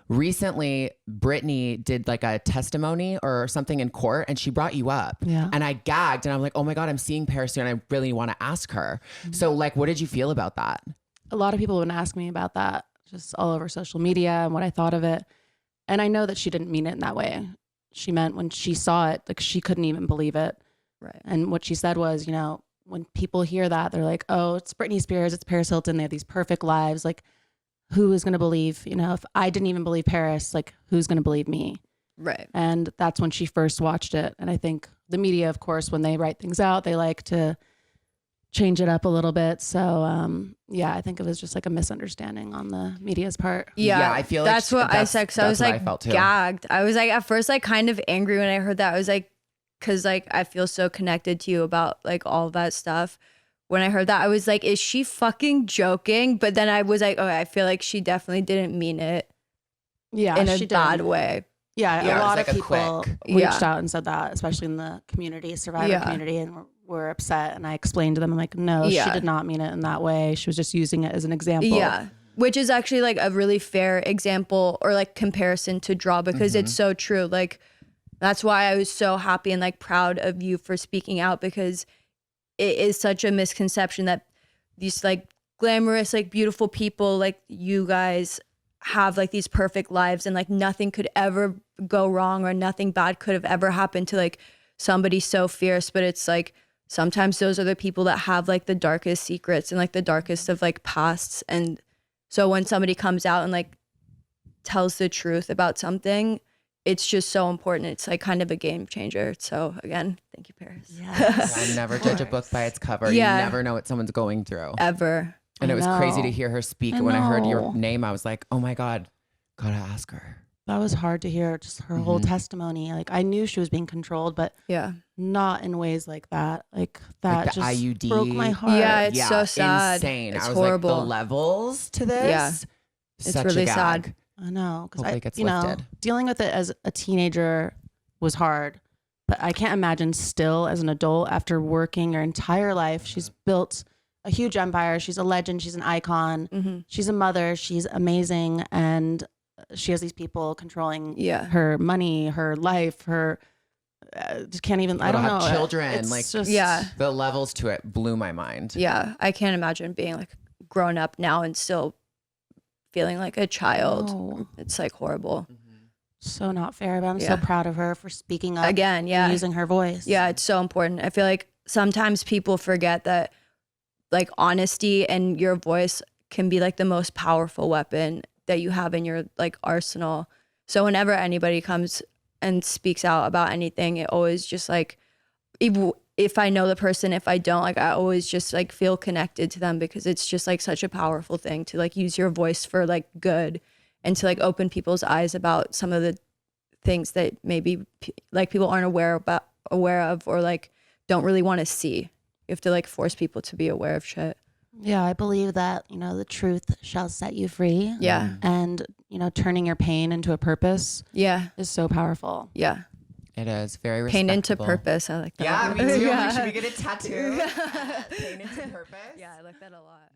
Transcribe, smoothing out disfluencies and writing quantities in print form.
recently Britney did like a testimony or something in court and she brought you up. Yeah. And I gagged and I'm like, oh my God, I'm seeing Paris soon. I really want to ask her. So like, what did you feel about that? A lot of people would ask me about that just all over social media and what I thought of it. And I know that she didn't mean it in that way. She meant when she saw it, like she couldn't even believe it. Right. And what she said was, you know, when people hear that, they're like, oh, it's Britney Spears, it's Paris Hilton. They have these perfect lives. Like, who is going to believe, you know, if I didn't even believe Paris, like who's going to believe me? Right. And that's when she first watched it. And I think the media, of course, when they write things out, they like to change it up a little bit. So, yeah, I think it was just like a misunderstanding on the media's part. Yeah, I feel like that's what I said. Cause I was like gagged. I was like, at first, like kind of angry when I heard that. I was like, cause like, I feel so connected to you about like all that stuff. When I heard that, I was like, is she fucking joking? But then I was like, oh, I feel like she definitely didn't mean it in a bad way. Yeah, a lot like of people reached out and said that, especially in the community, survivor community, and were upset. And I explained to them, I'm like, no, she did not mean it in that way. She was just using it as an example. Yeah, which is actually like a really fair example or like comparison to draw because it's so true. Like, that's why I was so happy and like proud of you for speaking out because it is such a misconception that these like glamorous, like beautiful people like you guys have like these perfect lives and like nothing could ever go wrong or nothing bad could have ever happened to like somebody so fierce. But it's like sometimes those are the people that have like the darkest secrets and like the darkest of like pasts. And so when somebody comes out and like tells the truth about something, it's just so important. It's like kind of a game changer. So again, thank you, Paris. Yes. I never judge a book by its cover. Yeah. You never know what someone's going through. Ever. And it was crazy to hear her speak. When I heard your name, I was like, oh my God, gotta ask her. That was hard to hear, just her whole testimony. Like I knew she was being controlled, but not in ways like that. Like that like the just IUD. broke my heart. Yeah, it's so sad. Insane. It's I was horrible. like, the levels to this. Yeah. It's Such really a gag. sad. I know. Because Hopefully it gets lifted. Dealing with it as a teenager was hard, but I can't imagine still as an adult after working your entire life. She's built a huge empire. She's a legend. She's an icon. She's a mother. She's amazing. And she has these people controlling her money, her life, her just can't even, I don't know. Children. It's like just, the levels to it blew my mind. Yeah. I can't imagine being like grown up now and still feeling like a child. No. It's like horrible. So not fair, but I'm so proud of her for speaking up again. Yeah. And using her voice. Yeah. It's so important. I feel like sometimes people forget that like honesty and your voice can be like the most powerful weapon that you have in your like arsenal. So whenever anybody comes and speaks out about anything, it always just like, if I know the person, if I don't, like I always just like feel connected to them because it's just like such a powerful thing to like use your voice for like good and to like open people's eyes about some of the things that maybe like people aren't aware of or like don't really want to see. You have to like force people to be aware of shit. Yeah, I believe that, you know, the truth shall set you free. Yeah. And, you know, turning your pain into a purpose is so powerful. Yeah. It is very respectable. Pain into purpose. I like that. Yeah, me too. Should we get a tattoo? Pain into purpose? Yeah, I like that a lot.